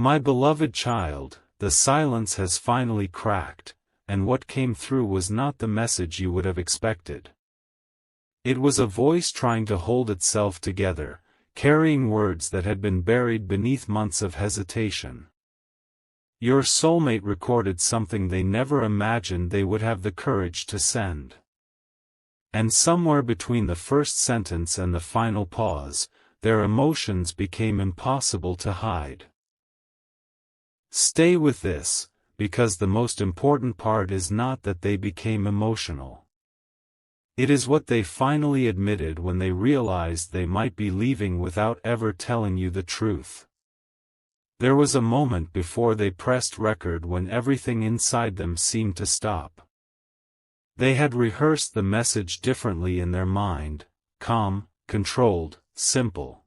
My beloved child, the silence has finally cracked, and what came through was not the message you would have expected. It was a voice trying to hold itself together, carrying words that had been buried beneath months of hesitation. Your soulmate recorded something they never imagined they would have the courage to send. And somewhere between the first sentence and the final pause, their emotions became impossible to hide. Stay with this, because the most important part is not that they became emotional. It is what they finally admitted when they realized they might be leaving without ever telling you the truth. There was a moment before they pressed record when everything inside them seemed to stop. They had rehearsed the message differently in their mind, calm, controlled, simple.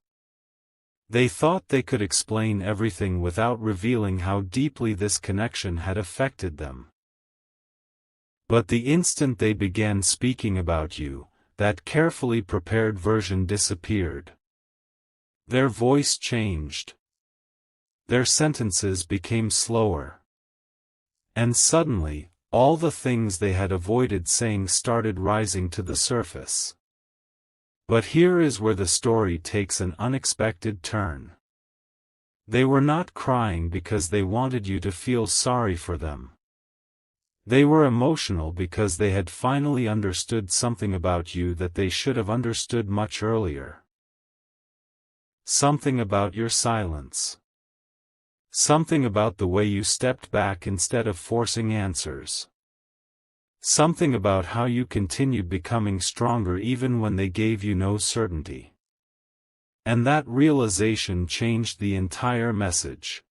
They thought they could explain everything without revealing how deeply this connection had affected them. But the instant they began speaking about you, that carefully prepared version disappeared. Their voice changed. Their sentences became slower. And suddenly, all the things they had avoided saying started rising to the surface. But here is where the story takes an unexpected turn. They were not crying because they wanted you to feel sorry for them. They were emotional because they had finally understood something about you that they should have understood much earlier. Something about your silence. Something about the way you stepped back instead of forcing answers. Something about how you continued becoming stronger even when they gave you no certainty. And that realization changed the entire message.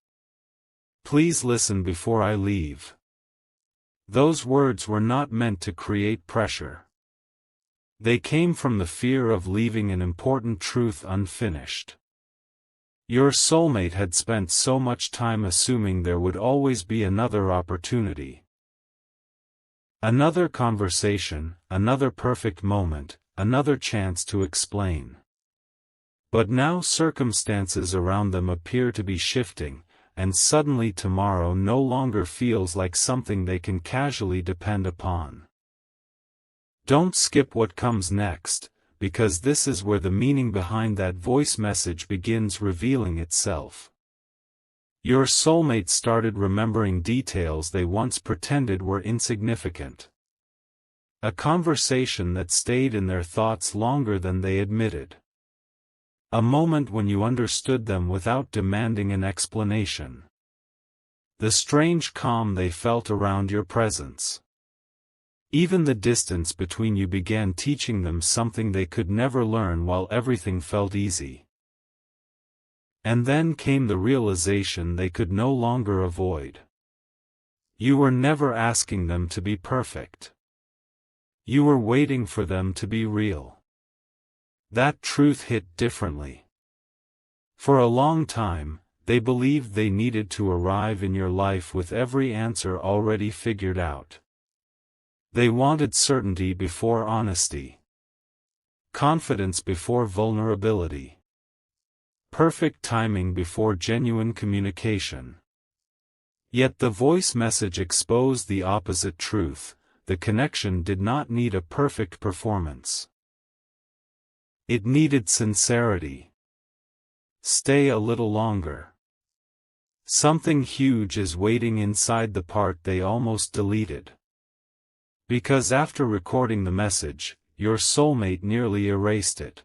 Please listen before I leave. Those words were not meant to create pressure. They came from the fear of leaving an important truth unfinished. Your soulmate had spent so much time assuming there would always be another opportunity. Another conversation, another perfect moment, another chance to explain. But now circumstances around them appear to be shifting, and suddenly tomorrow no longer feels like something they can casually depend upon. Don't skip what comes next, because this is where the meaning behind that voice message begins revealing itself. Your soulmate started remembering details they once pretended were insignificant. A conversation that stayed in their thoughts longer than they admitted. A moment when you understood them without demanding an explanation. The strange calm they felt around your presence. Even the distance between you began teaching them something they could never learn while everything felt easy. And then came the realization they could no longer avoid. You were never asking them to be perfect. You were waiting for them to be real. That truth hit differently. For a long time, they believed they needed to arrive in your life with every answer already figured out. They wanted certainty before honesty. Confidence before vulnerability. Perfect timing before genuine communication. Yet the voice message exposed the opposite truth: the connection did not need a perfect performance. It needed sincerity. Stay a little longer. Something huge is waiting inside the part they almost deleted. Because after recording the message, your soulmate nearly erased it.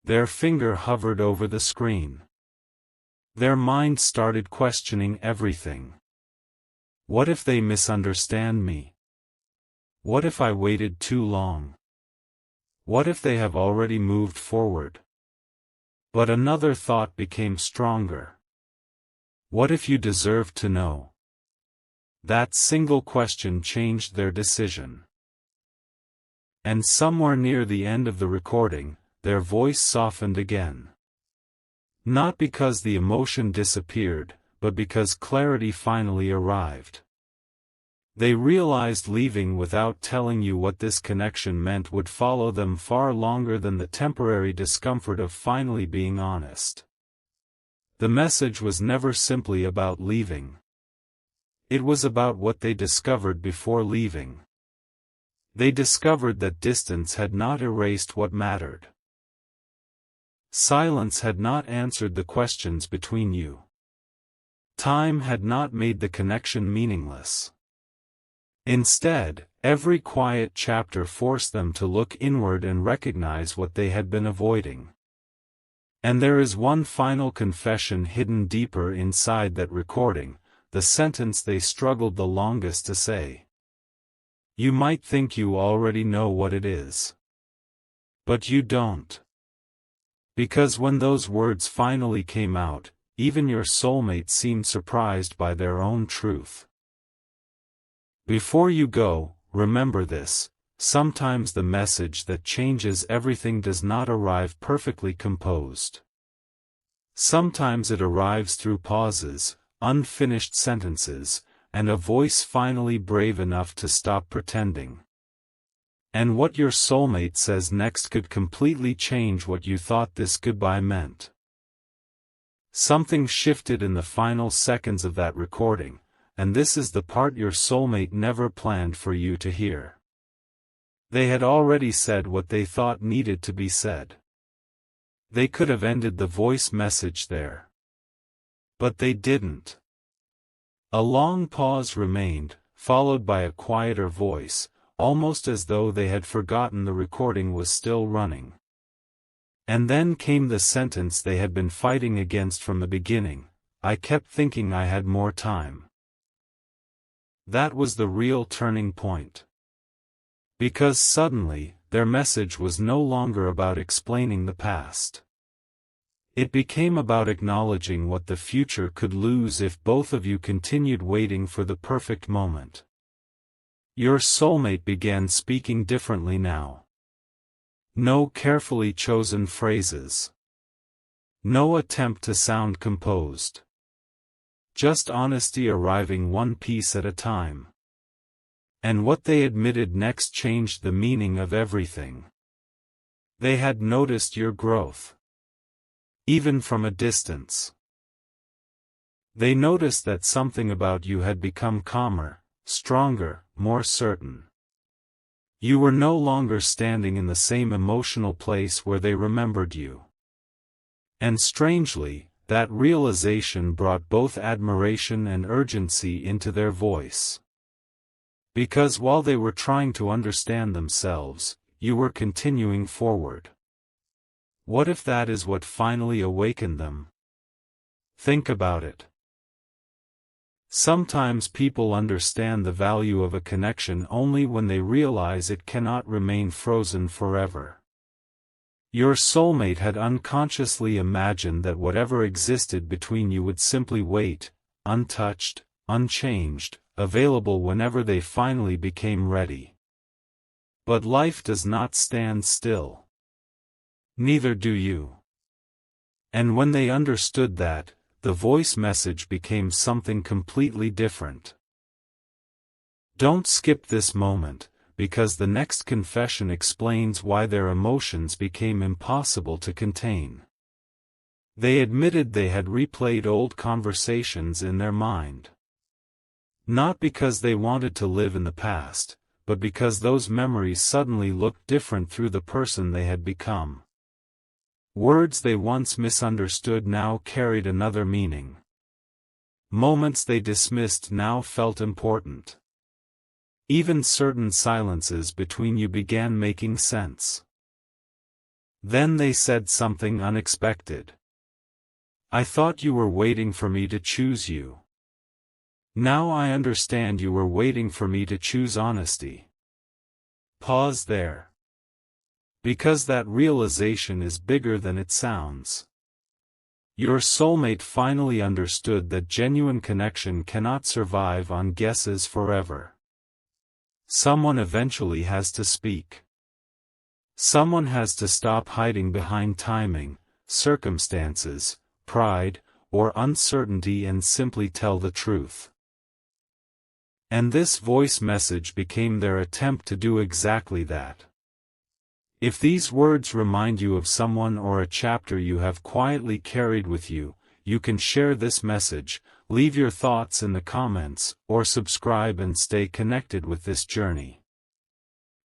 Their finger hovered over the screen. Their mind started questioning everything. What if they misunderstand me? What if I waited too long? What if they have already moved forward? But another thought became stronger. What if you deserved to know? That single question changed their decision. And somewhere near the end of the recording, their voice softened again. Not because the emotion disappeared, but because clarity finally arrived. They realized leaving without telling you what this connection meant would follow them far longer than the temporary discomfort of finally being honest. The message was never simply about leaving. It was about what they discovered before leaving. They discovered that distance had not erased what mattered. Silence had not answered the questions between you. Time had not made the connection meaningless. Instead, every quiet chapter forced them to look inward and recognize what they had been avoiding. And there is one final confession hidden deeper inside that recording, the sentence they struggled the longest to say. You might think you already know what it is. But you don't. Because when those words finally came out, even your soulmate seemed surprised by their own truth. Before you go, remember this: sometimes the message that changes everything does not arrive perfectly composed. Sometimes it arrives through pauses, unfinished sentences, and a voice finally brave enough to stop pretending. And what your soulmate says next could completely change what you thought this goodbye meant. Something shifted in the final seconds of that recording, and this is the part your soulmate never planned for you to hear. They had already said what they thought needed to be said. They could have ended the voice message there. But they didn't. A long pause remained, followed by a quieter voice, almost as though they had forgotten the recording was still running. And then came the sentence they had been fighting against from the beginning: I kept thinking I had more time. That was the real turning point. Because suddenly, their message was no longer about explaining the past. It became about acknowledging what the future could lose if both of you continued waiting for the perfect moment. Your soulmate began speaking differently now. No carefully chosen phrases. No attempt to sound composed. Just honesty arriving one piece at a time. And what they admitted next changed the meaning of everything. They had noticed your growth. Even from a distance. They noticed that something about you had become calmer, stronger, more certain. You were no longer standing in the same emotional place where they remembered you. And strangely, that realization brought both admiration and urgency into their voice. Because while they were trying to understand themselves, you were continuing forward. What if that is what finally awakened them? Think about it. Sometimes people understand the value of a connection only when they realize it cannot remain frozen forever. Your soulmate had unconsciously imagined that whatever existed between you would simply wait, untouched, unchanged, available whenever they finally became ready. But life does not stand still. Neither do you. And when they understood that, the voice message became something completely different. Don't skip this moment, because the next confession explains why their emotions became impossible to contain. They admitted they had replayed old conversations in their mind. Not because they wanted to live in the past, but because those memories suddenly looked different through the person they had become. Words they once misunderstood now carried another meaning. Moments they dismissed now felt important. Even certain silences between you began making sense. Then they said something unexpected. I thought you were waiting for me to choose you. Now I understand you were waiting for me to choose honesty. Pause there. Because that realization is bigger than it sounds. Your soulmate finally understood that genuine connection cannot survive on guesses forever. Someone eventually has to speak. Someone has to stop hiding behind timing, circumstances, pride, or uncertainty and simply tell the truth. And this voice message became their attempt to do exactly that. If these words remind you of someone or a chapter you have quietly carried with you, you can share this message, leave your thoughts in the comments, or subscribe and stay connected with this journey.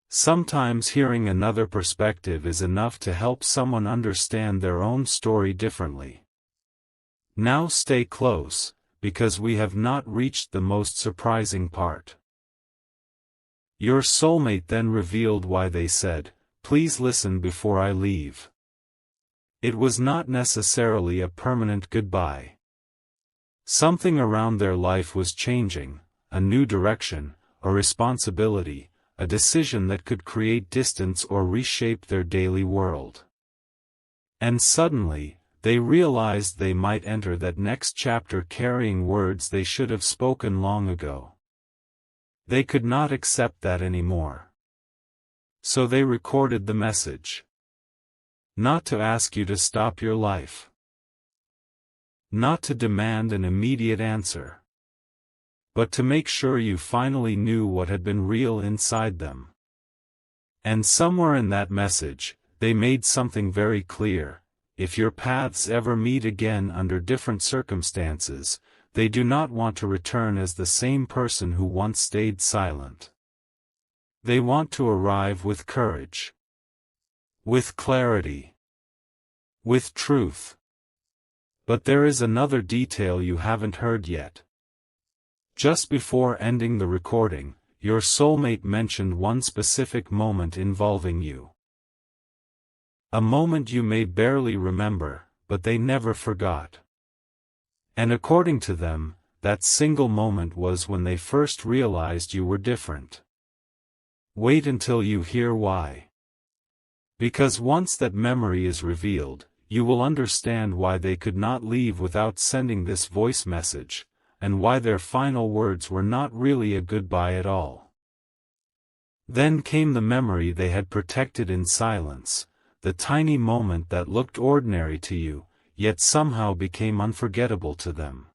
Sometimes hearing another perspective is enough to help someone understand their own story differently. Now stay close, because we have not reached the most surprising part. Your soulmate then revealed why they said, "Please listen before I leave." It was not necessarily a permanent goodbye. Something around their life was changing, a new direction, a responsibility, a decision that could create distance or reshape their daily world. And suddenly, they realized they might enter that next chapter carrying words they should have spoken long ago. They could not accept that anymore. So they recorded the message. Not to ask you to stop your life. Not to demand an immediate answer. But to make sure you finally knew what had been real inside them. And somewhere in that message, they made something very clear: if your paths ever meet again under different circumstances, they do not want to return as the same person who once stayed silent. They want to arrive with courage. With clarity. With truth. But there is another detail you haven't heard yet. Just before ending the recording, your soulmate mentioned one specific moment involving you. A moment you may barely remember, but they never forgot. And according to them, that single moment was when they first realized you were different. Wait until you hear why. Because once that memory is revealed, you will understand why they could not leave without sending this voice message, and why their final words were not really a goodbye at all. Then came the memory they had protected in silence, the tiny moment that looked ordinary to you, yet somehow became unforgettable to them.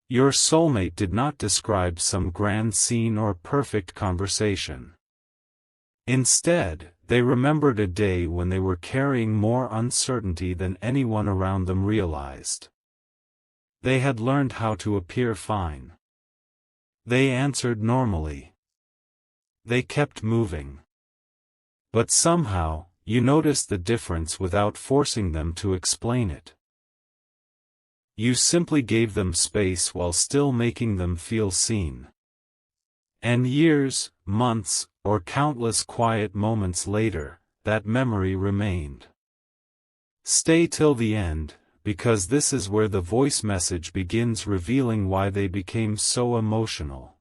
Your soulmate did not describe some grand scene or perfect conversation. Instead, they remembered a day when they were carrying more uncertainty than anyone around them realized. They had learned how to appear fine. They answered normally. They kept moving. But somehow, you noticed the difference without forcing them to explain it. You simply gave them space while still making them feel seen. And years, months, or countless quiet moments later, that memory remained. Stay till the end, because this is where the voice message begins revealing why they became so emotional.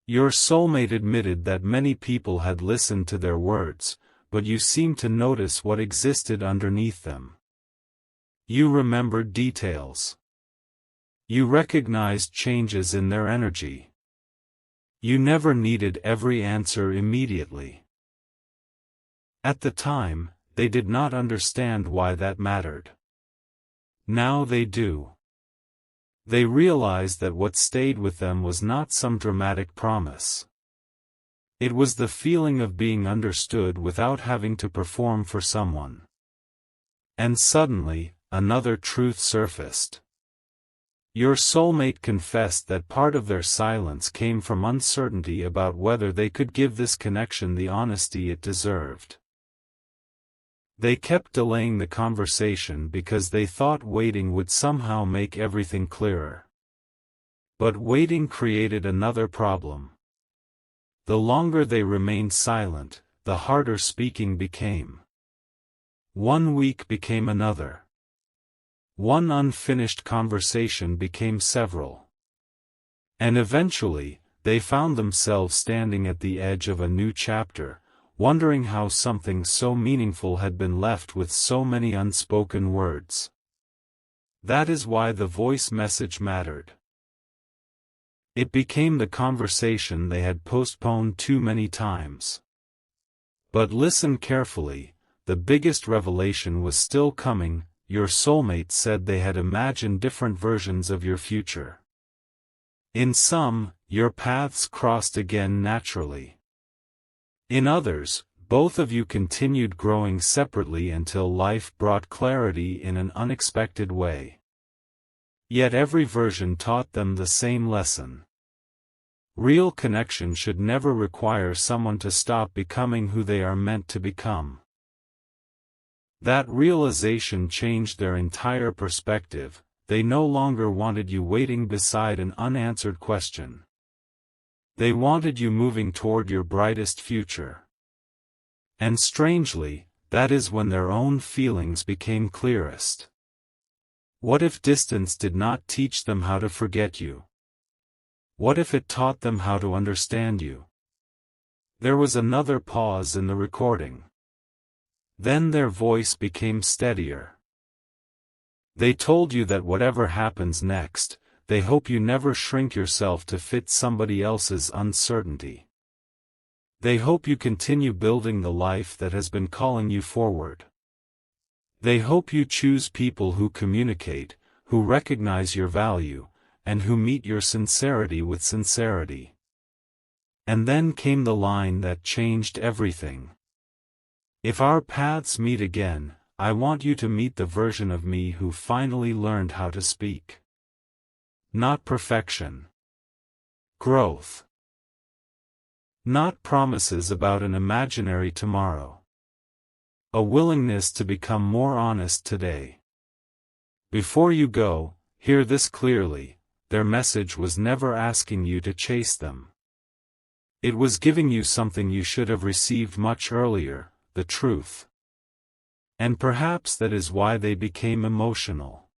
Your soulmate admitted that many people had listened to their words, but you seemed to notice what existed underneath them. You remembered details. You recognized changes in their energy. You never needed every answer immediately. At the time, they did not understand why that mattered. Now they do. They realized that what stayed with them was not some dramatic promise. It was the feeling of being understood without having to perform for someone. And suddenly, another truth surfaced. Your soulmate confessed that part of their silence came from uncertainty about whether they could give this connection the honesty it deserved. They kept delaying the conversation because they thought waiting would somehow make everything clearer. But waiting created another problem. The longer they remained silent, the harder speaking became. 1 week became another. One unfinished conversation became several. And eventually, they found themselves standing at the edge of a new chapter, wondering how something so meaningful had been left with so many unspoken words. That is why the voice message mattered. It became the conversation they had postponed too many times. But listen carefully, the biggest revelation was still coming. Your soulmate said they had imagined different versions of your future. In some, your paths crossed again naturally. In others, both of you continued growing separately until life brought clarity in an unexpected way. Yet every version taught them the same lesson. Real connection should never require someone to stop becoming who they are meant to become. That realization changed their entire perspective. They no longer wanted you waiting beside an unanswered question. They wanted you moving toward your brightest future. And strangely, that is when their own feelings became clearest. What if distance did not teach them how to forget you? What if it taught them how to understand you? There was another pause in the recording. Then their voice became steadier. They told you that whatever happens next, they hope you never shrink yourself to fit somebody else's uncertainty. They hope you continue building the life that has been calling you forward. They hope you choose people who communicate, who recognize your value, and who meet your sincerity with sincerity. And then came the line that changed everything. If our paths meet again, I want you to meet the version of me who finally learned how to speak. Not perfection. Growth. Not promises about an imaginary tomorrow. A willingness to become more honest today. Before you go, hear this clearly. Their message was never asking you to chase them. It was giving you something you should have received much earlier, the truth. And perhaps that is why they became emotional.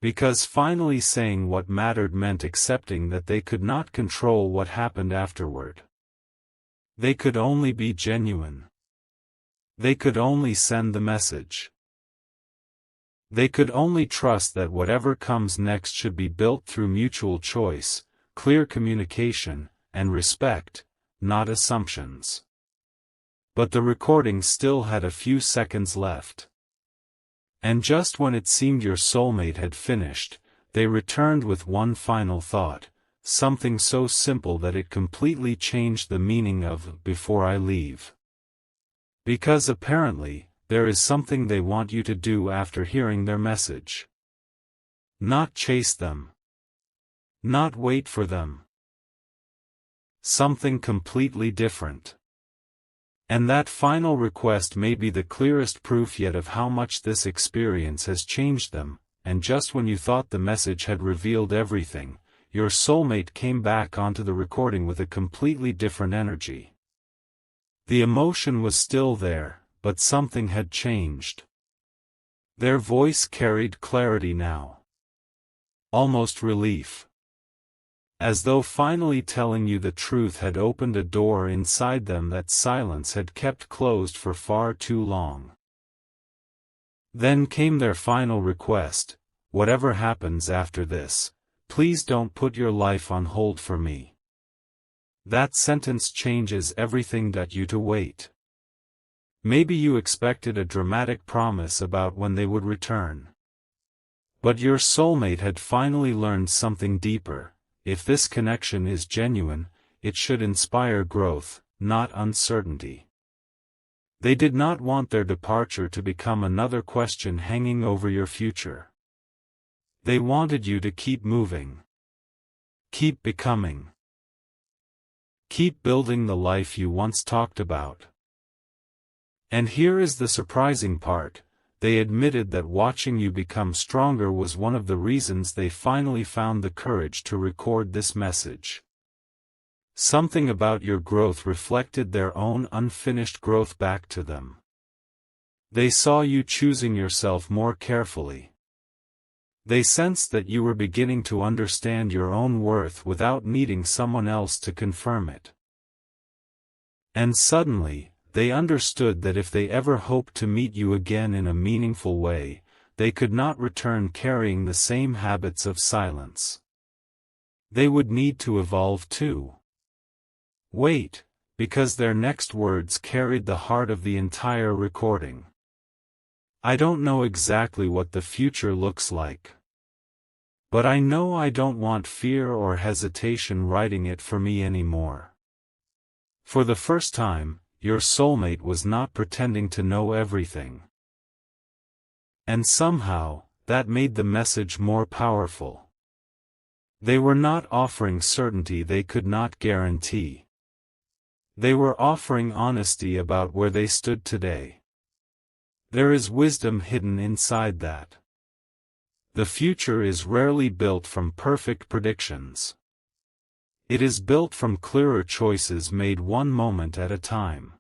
Because finally saying what mattered meant accepting that they could not control what happened afterward. They could only be genuine. They could only send the message. They could only trust that whatever comes next should be built through mutual choice, clear communication, and respect, not assumptions. But the recording still had a few seconds left. And just when it seemed your soulmate had finished, they returned with one final thought, something so simple that it completely changed the meaning of "before I leave." Because apparently, there is something they want you to do after hearing their message. Not chase them. Not wait for them. Something completely different. And that final request may be the clearest proof yet of how much this experience has changed them, and just when you thought the message had revealed everything, your soulmate came back onto the recording with a completely different energy. The emotion was still there, but something had changed. Their voice carried clarity now. Almost relief. As though finally telling you the truth had opened a door inside them that silence had kept closed for far too long. Then came their final request: whatever happens after this, please don't put your life on hold for me. That sentence changes everything. You to wait. Maybe you expected a dramatic promise about when they would return. But your soulmate had finally learned something deeper. If this connection is genuine, it should inspire growth, not uncertainty. They did not want their departure to become another question hanging over your future. They wanted you to keep moving. Keep becoming. Keep building the life you once talked about. And here is the surprising part: they admitted that watching you become stronger was one of the reasons they finally found the courage to record this message. Something about your growth reflected their own unfinished growth back to them. They saw you choosing yourself more carefully. They sensed that you were beginning to understand your own worth without needing someone else to confirm it. And suddenly, they understood that if they ever hoped to meet you again in a meaningful way, they could not return carrying the same habits of silence. They would need to evolve too. Wait, because their next words carried the heart of the entire recording. I don't know exactly what the future looks like. But I know I don't want fear or hesitation writing it for me anymore. For the first time, your soulmate was not pretending to know everything. And somehow, that made the message more powerful. They were not offering certainty they could not guarantee. They were offering honesty about where they stood today. There is wisdom hidden inside that. The future is rarely built from perfect predictions. It is built from clearer choices made one moment at a time.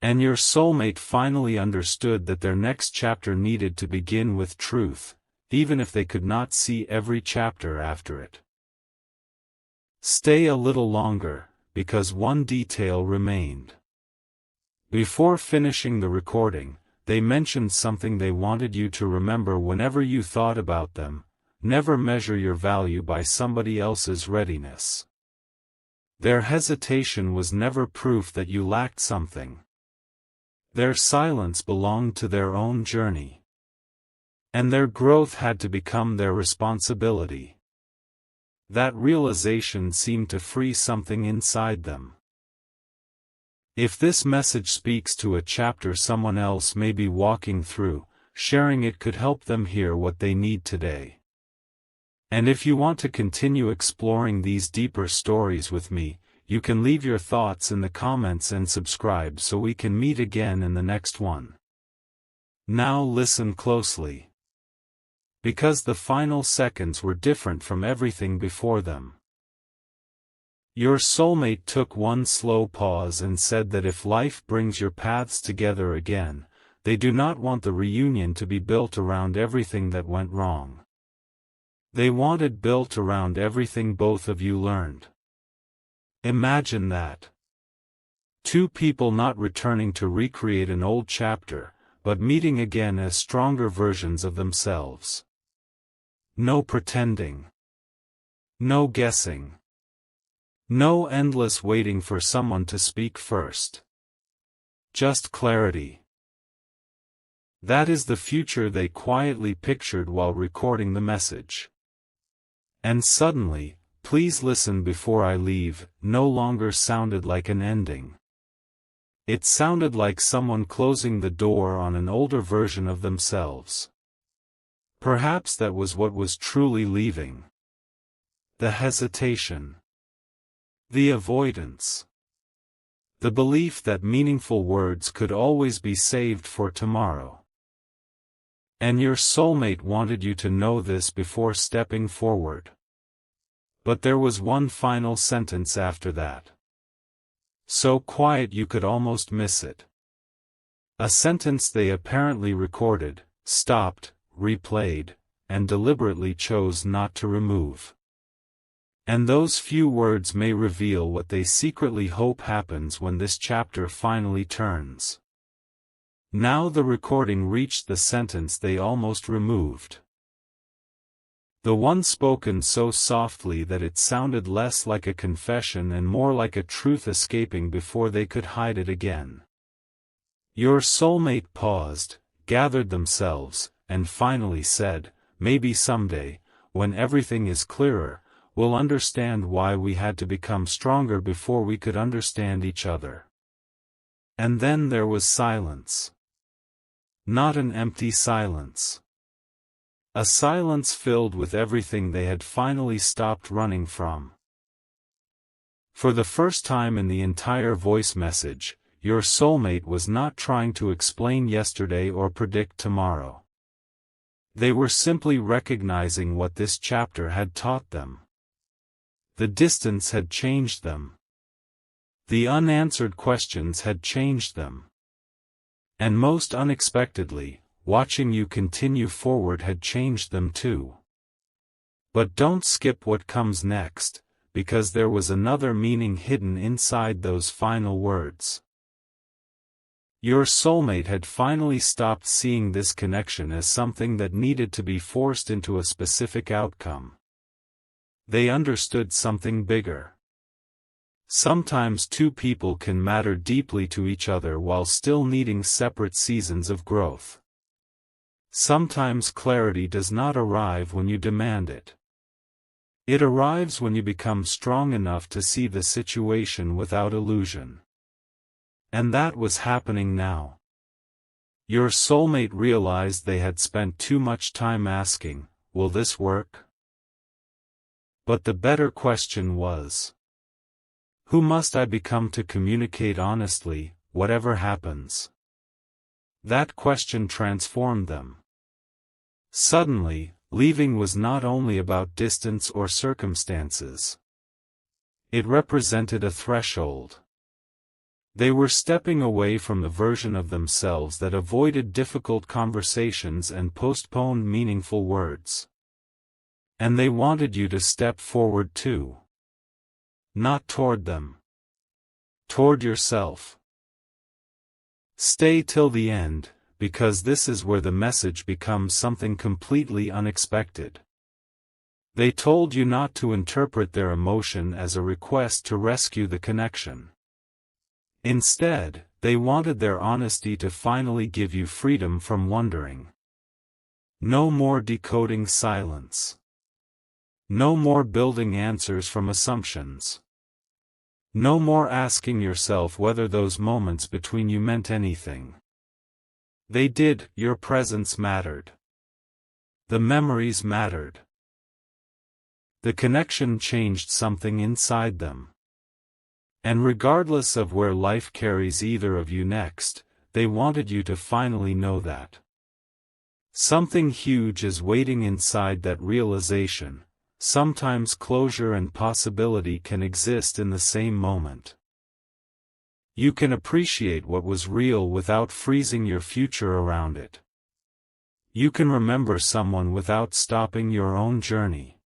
And your soulmate finally understood that their next chapter needed to begin with truth, even if they could not see every chapter after it. Stay a little longer, because one detail remained. Before finishing the recording, they mentioned something they wanted you to remember whenever you thought about them: never measure your value by somebody else's readiness. Their hesitation was never proof that you lacked something. Their silence belonged to their own journey. And their growth had to become their responsibility. That realization seemed to free something inside them. If this message speaks to a chapter someone else may be walking through, sharing it could help them hear what they need today. And if you want to continue exploring these deeper stories with me, you can leave your thoughts in the comments and subscribe so we can meet again in the next one. Now listen closely. Because the final seconds were different from everything before them. Your soulmate took one slow pause and said that if life brings your paths together again, they do not want the reunion to be built around everything that went wrong. They want it built around everything both of you learned. Imagine that. Two people not returning to recreate an old chapter, but meeting again as stronger versions of themselves. No pretending. No guessing. No endless waiting for someone to speak first. Just clarity. That is the future they quietly pictured while recording the message. And suddenly, "Please listen before I leave," no longer sounded like an ending. It sounded like someone closing the door on an older version of themselves. Perhaps that was what was truly leaving. The hesitation. The avoidance. The belief that meaningful words could always be saved for tomorrow. And your soulmate wanted you to know this before stepping forward. But there was one final sentence after that. So quiet you could almost miss it. A sentence they apparently recorded, stopped, replayed, and deliberately chose not to remove. And those few words may reveal what they secretly hope happens when this chapter finally turns. Now the recording reached the sentence they almost removed. The one spoken so softly that it sounded less like a confession and more like a truth escaping before they could hide it again. Your soulmate paused, gathered themselves, and finally said, "Maybe someday, when everything is clearer, we'll understand why we had to become stronger before we could understand each other." And then there was silence. Not an empty silence. A silence filled with everything they had finally stopped running from. For the first time in the entire voice message, your soulmate was not trying to explain yesterday or predict tomorrow. They were simply recognizing what this chapter had taught them. The distance had changed them. The unanswered questions had changed them. And most unexpectedly, watching you continue forward had changed them too. But don't skip what comes next, because there was another meaning hidden inside those final words. Your soulmate had finally stopped seeing this connection as something that needed to be forced into a specific outcome. They understood something bigger. Sometimes two people can matter deeply to each other while still needing separate seasons of growth. Sometimes clarity does not arrive when you demand it. It arrives when you become strong enough to see the situation without illusion. And that was happening now. Your soulmate realized they had spent too much time asking, "Will this work?" But the better question was, who must I become to communicate honestly, whatever happens? That question transformed them. Suddenly, leaving was not only about distance or circumstances. It represented a threshold. They were stepping away from the version of themselves that avoided difficult conversations and postponed meaningful words. And they wanted you to step forward too. Not toward them. Toward yourself. Stay till the end, because this is where the message becomes something completely unexpected. They told you not to interpret their emotion as a request to rescue the connection. Instead, they wanted their honesty to finally give you freedom from wondering. No more decoding silence. No more building answers from assumptions. No more asking yourself whether those moments between you meant anything. They did. Your presence mattered. The memories mattered. The connection changed something inside them. And regardless of where life carries either of you next, they wanted you to finally know that something huge is waiting inside that realization. Sometimes closure and possibility can exist in the same moment. You can appreciate what was real without freezing your future around it. You can remember someone without stopping your own journey.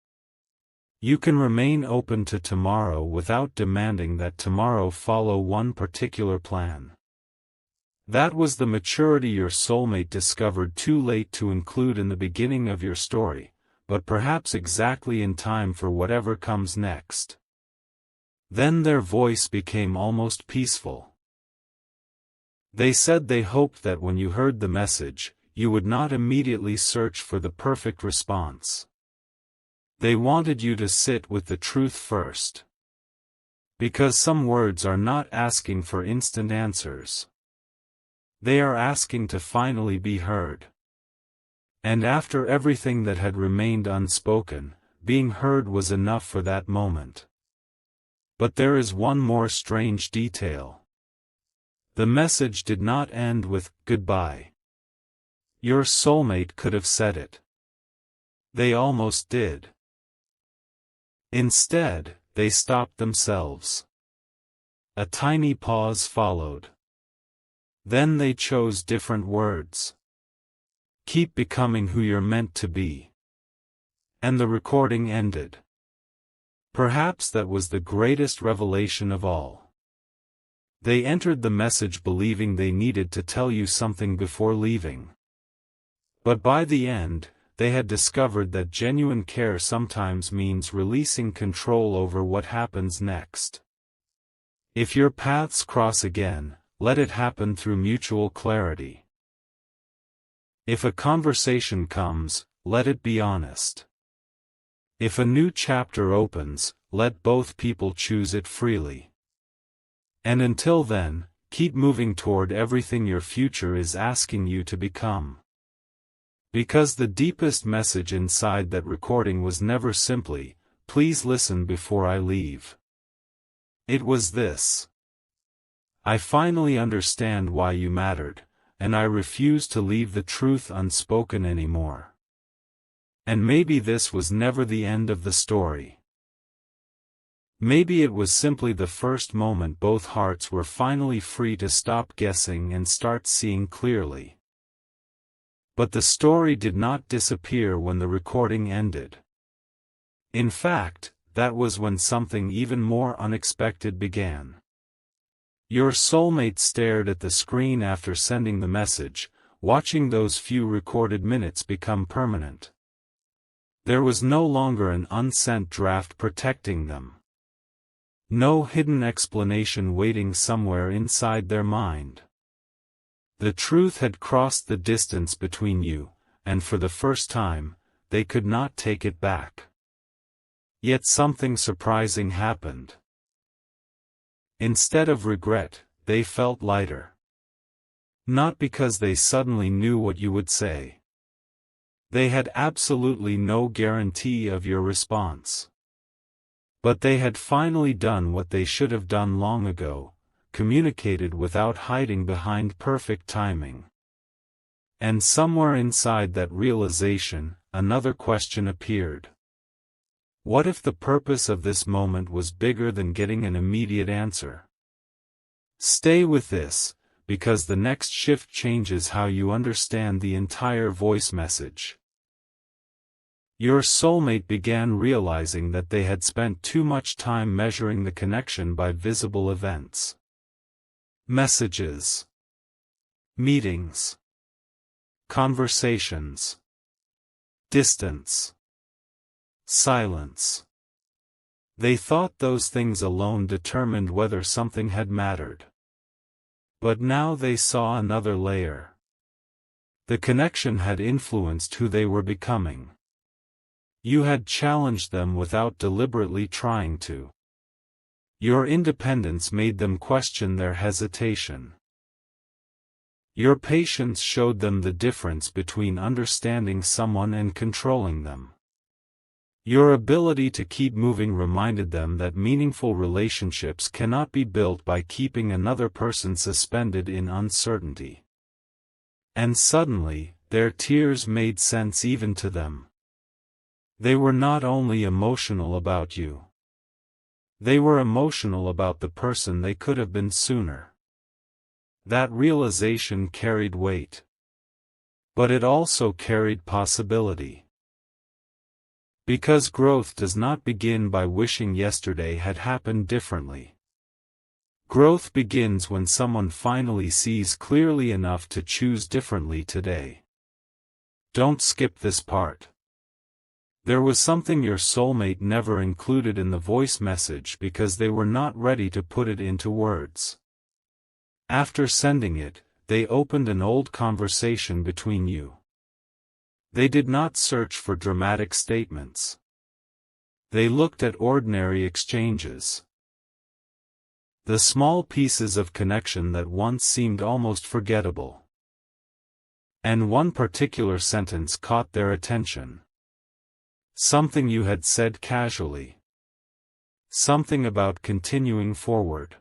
You can remain open to tomorrow without demanding that tomorrow follow one particular plan. That was the maturity your soulmate discovered too late to include in the beginning of your story, but perhaps exactly in time for whatever comes next. Then their voice became almost peaceful. They said they hoped that when you heard the message, you would not immediately search for the perfect response. They wanted you to sit with the truth first. Because some words are not asking for instant answers. They are asking to finally be heard. And after everything that had remained unspoken, being heard was enough for that moment. But there is one more strange detail. The message did not end with "goodbye." Your soulmate could have said it. They almost did. Instead, they stopped themselves. A tiny pause followed. Then they chose different words. Keep becoming who you're meant to be. And the recording ended. Perhaps that was the greatest revelation of all. They entered the message believing they needed to tell you something before leaving. But by the end, they had discovered that genuine care sometimes means releasing control over what happens next. If your paths cross again, let it happen through mutual clarity. If a conversation comes, let it be honest. If a new chapter opens, let both people choose it freely. And until then, keep moving toward everything your future is asking you to become. Because the deepest message inside that recording was never simply, "Please listen before I leave." It was this: I finally understand why you mattered, and I refuse to leave the truth unspoken anymore. And maybe this was never the end of the story. Maybe it was simply the first moment both hearts were finally free to stop guessing and start seeing clearly. But the story did not disappear when the recording ended. In fact, that was when something even more unexpected began. Your soulmate stared at the screen after sending the message, watching those few recorded minutes become permanent. There was no longer an unsent draft protecting them. No hidden explanation waiting somewhere inside their mind. The truth had crossed the distance between you, and for the first time, they could not take it back. Yet something surprising happened. Instead of regret, they felt lighter. Not because they suddenly knew what you would say. They had absolutely no guarantee of your response. But they had finally done what they should have done long ago, communicated without hiding behind perfect timing. And somewhere inside that realization, another question appeared. What if the purpose of this moment was bigger than getting an immediate answer? Stay with this, because the next shift changes how you understand the entire voice message. Your soulmate began realizing that they had spent too much time measuring the connection by visible events. Messages. Meetings. Conversations. Distance. Silence. They thought those things alone determined whether something had mattered. But now they saw another layer. The connection had influenced who they were becoming. You had challenged them without deliberately trying to. Your independence made them question their hesitation. Your patience showed them the difference between understanding someone and controlling them. Your ability to keep moving reminded them that meaningful relationships cannot be built by keeping another person suspended in uncertainty. And suddenly, their tears made sense even to them. They were not only emotional about you. They were emotional about the person they could have been sooner. That realization carried weight. But it also carried possibility. Because growth does not begin by wishing yesterday had happened differently. Growth begins when someone finally sees clearly enough to choose differently today. Don't skip this part. There was something your soulmate never included in the voice message because they were not ready to put it into words. After sending it, they opened an old conversation between you. They did not search for dramatic statements. They looked at ordinary exchanges. The small pieces of connection that once seemed almost forgettable. And one particular sentence caught their attention. Something you had said casually. Something about continuing forward.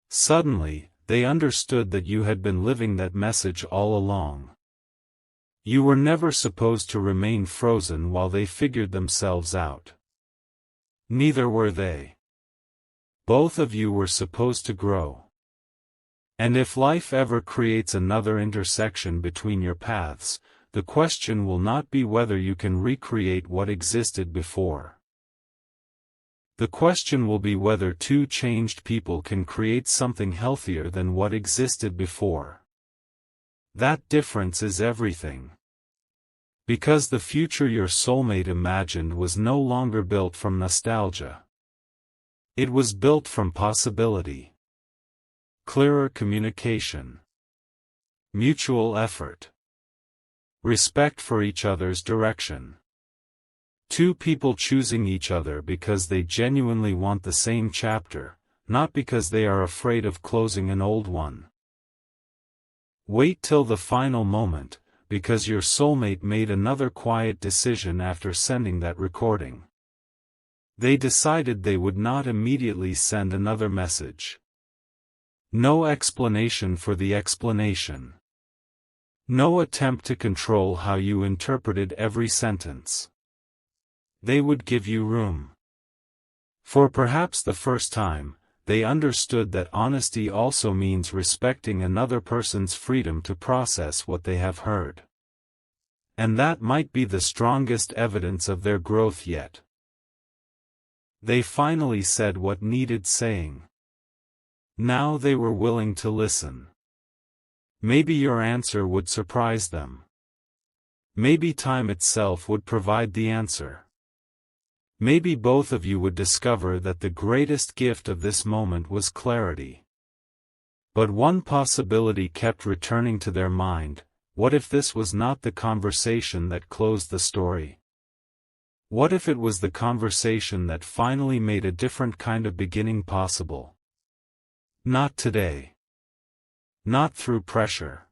Suddenly, they understood that you had been living that message all along. You were never supposed to remain frozen while they figured themselves out. Neither were they. Both of you were supposed to grow. And if life ever creates another intersection between your paths, the question will not be whether you can recreate what existed before. The question will be whether two changed people can create something healthier than what existed before. That difference is everything. Because the future your soulmate imagined was no longer built from nostalgia. It was built from possibility. Clearer communication. Mutual effort. Respect for each other's direction. Two people choosing each other because they genuinely want the same chapter, not because they are afraid of closing an old one. Wait till the final moment, because your soulmate made another quiet decision after sending that recording. They decided they would not immediately send another message. No explanation for the explanation. No attempt to control how you interpreted every sentence. They would give you room. For perhaps the first time, they understood that honesty also means respecting another person's freedom to process what they have heard. And that might be the strongest evidence of their growth yet. They finally said what needed saying. Now they were willing to listen. Maybe your answer would surprise them. Maybe time itself would provide the answer. Maybe both of you would discover that the greatest gift of this moment was clarity. But one possibility kept returning to their mind: what if this was not the conversation that closed the story? What if it was the conversation that finally made a different kind of beginning possible? Not today. Not through pressure.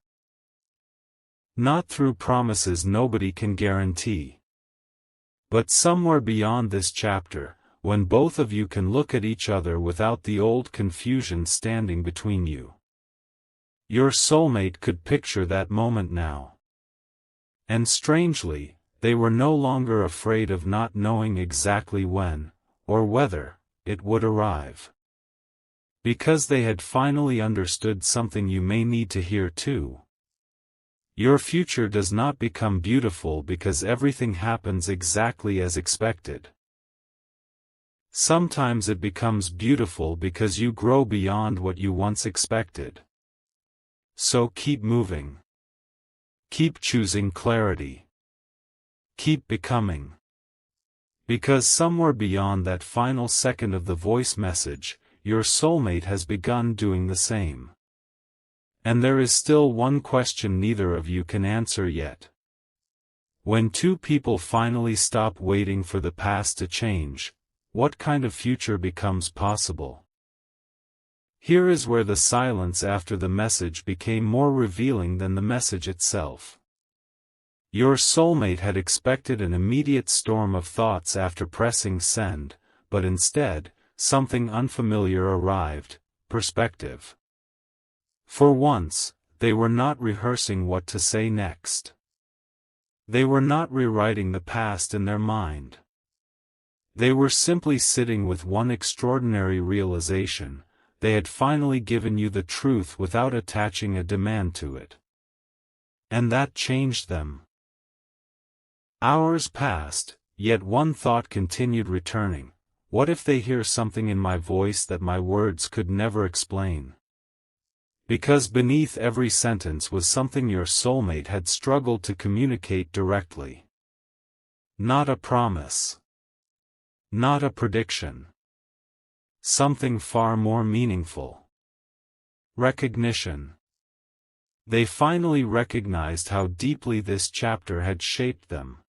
Not through promises nobody can guarantee. But somewhere beyond this chapter, when both of you can look at each other without the old confusion standing between you. Your soulmate could picture that moment now. And strangely, they were no longer afraid of not knowing exactly when, or whether, it would arrive. Because they had finally understood something you may need to hear too. Your future does not become beautiful because everything happens exactly as expected. Sometimes it becomes beautiful because you grow beyond what you once expected. So keep moving. Keep choosing clarity. Keep becoming. Because somewhere beyond that final second of the voice message, your soulmate has begun doing the same. And there is still one question neither of you can answer yet. When two people finally stop waiting for the past to change, what kind of future becomes possible? Here is where the silence after the message became more revealing than the message itself. Your soulmate had expected an immediate storm of thoughts after pressing send, but instead, something unfamiliar arrived: perspective. For once, they were not rehearsing what to say next. They were not rewriting the past in their mind. They were simply sitting with one extraordinary realization: they had finally given you the truth without attaching a demand to it. And that changed them. Hours passed, yet one thought continued returning: what if they hear something in my voice that my words could never explain? Because beneath every sentence was something your soulmate had struggled to communicate directly. Not a promise. Not a prediction. Something far more meaningful. Recognition. They finally recognized how deeply this chapter had shaped them.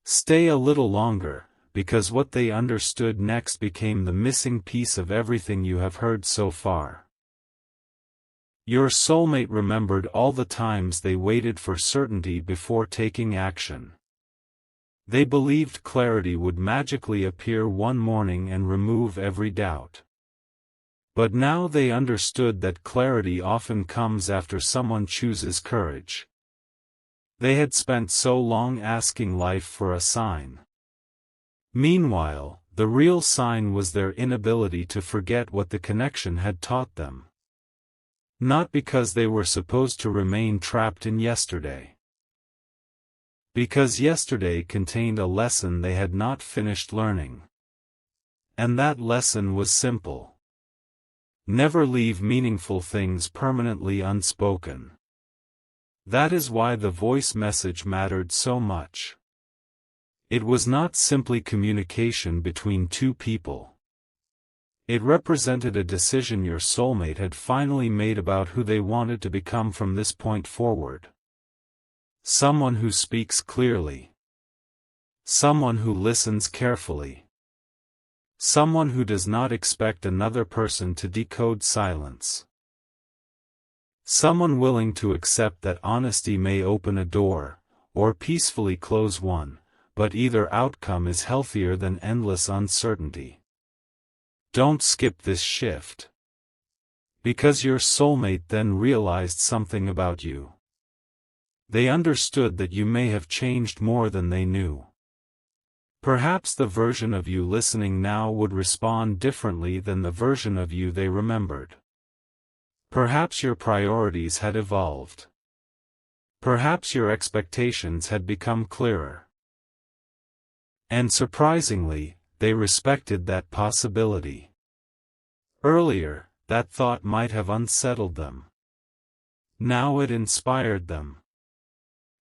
Stay a little longer, because what they understood next became the missing piece of everything you have heard so far. Your soulmate remembered all the times they waited for certainty before taking action. They believed clarity would magically appear one morning and remove every doubt. But now they understood that clarity often comes after someone chooses courage. They had spent so long asking life for a sign. Meanwhile, the real sign was their inability to forget what the connection had taught them. Not because they were supposed to remain trapped in yesterday. Because yesterday contained a lesson they had not finished learning. And that lesson was simple. Never leave meaningful things permanently unspoken. That is why the voice message mattered so much. It was not simply communication between two people. It represented a decision your soulmate had finally made about who they wanted to become from this point forward. Someone who speaks clearly. Someone who listens carefully. Someone who does not expect another person to decode silence. Someone willing to accept that honesty may open a door, or peacefully close one, but either outcome is healthier than endless uncertainty. Don't skip this shift. Because your soulmate then realized something about you. They understood that you may have changed more than they knew. Perhaps the version of you listening now would respond differently than the version of you they remembered. Perhaps your priorities had evolved. Perhaps your expectations had become clearer. And surprisingly, they respected that possibility. Earlier, that thought might have unsettled them. Now it inspired them.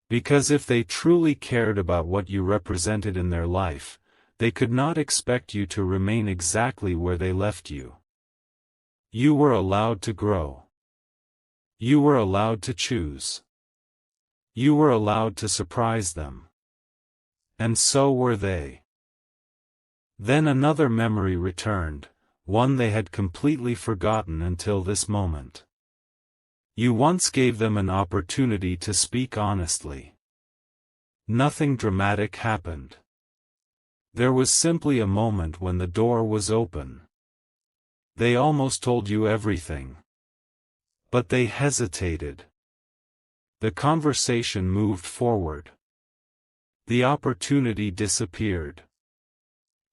Because if they truly cared about what you represented in their life, they could not expect you to remain exactly where they left you. You were allowed to grow. You were allowed to choose. You were allowed to surprise them. And so were they. Then another memory returned, one they had completely forgotten until this moment. You once gave them an opportunity to speak honestly. Nothing dramatic happened. There was simply a moment when the door was open. They almost told you everything. But they hesitated. The conversation moved forward. The opportunity disappeared.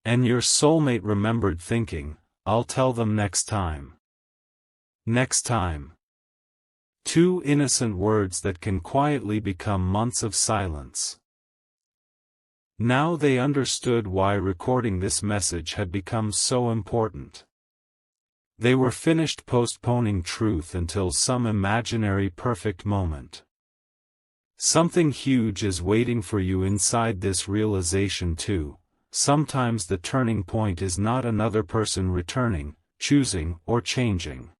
And your soulmate remembered thinking, "I'll tell them next time." Next time. Two innocent words that can quietly become months of silence. Now they understood why recording this message had become so important. They were finished postponing truth until some imaginary perfect moment. Something huge is waiting for you inside this realization too. Sometimes the turning point is not another person returning, choosing, or changing.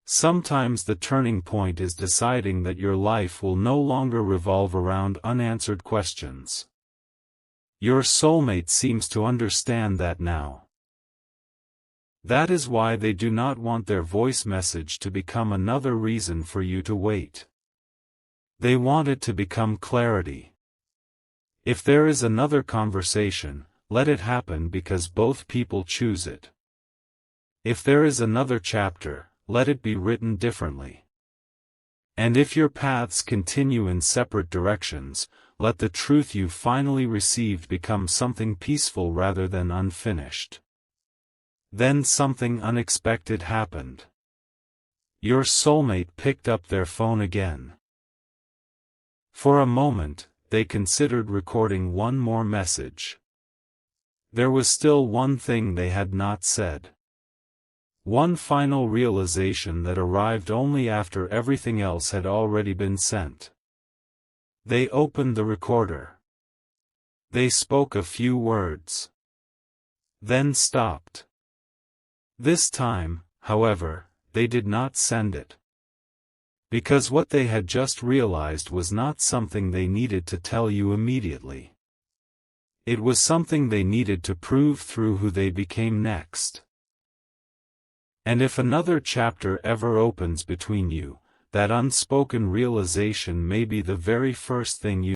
Sometimes the turning point is deciding that your life will no longer revolve around unanswered questions. Your soulmate seems to understand that now. That is why they do not want their voice message to become another reason for you to wait. They want it to become clarity. If there is another conversation, let it happen because both people choose it. If there is another chapter, let it be written differently. And if your paths continue in separate directions, let the truth you finally received become something peaceful rather than unfinished. Then something unexpected happened. Your soulmate picked up their phone again. For a moment, they considered recording one more message. There was still one thing they had not said. One final realization that arrived only after everything else had already been sent. They opened the recorder. They spoke a few words. Then stopped. This time, however, they did not send it. Because what they had just realized was not something they needed to tell you immediately. It was something they needed to prove through who they became next. And if another chapter ever opens between you, that unspoken realization may be the very first thing you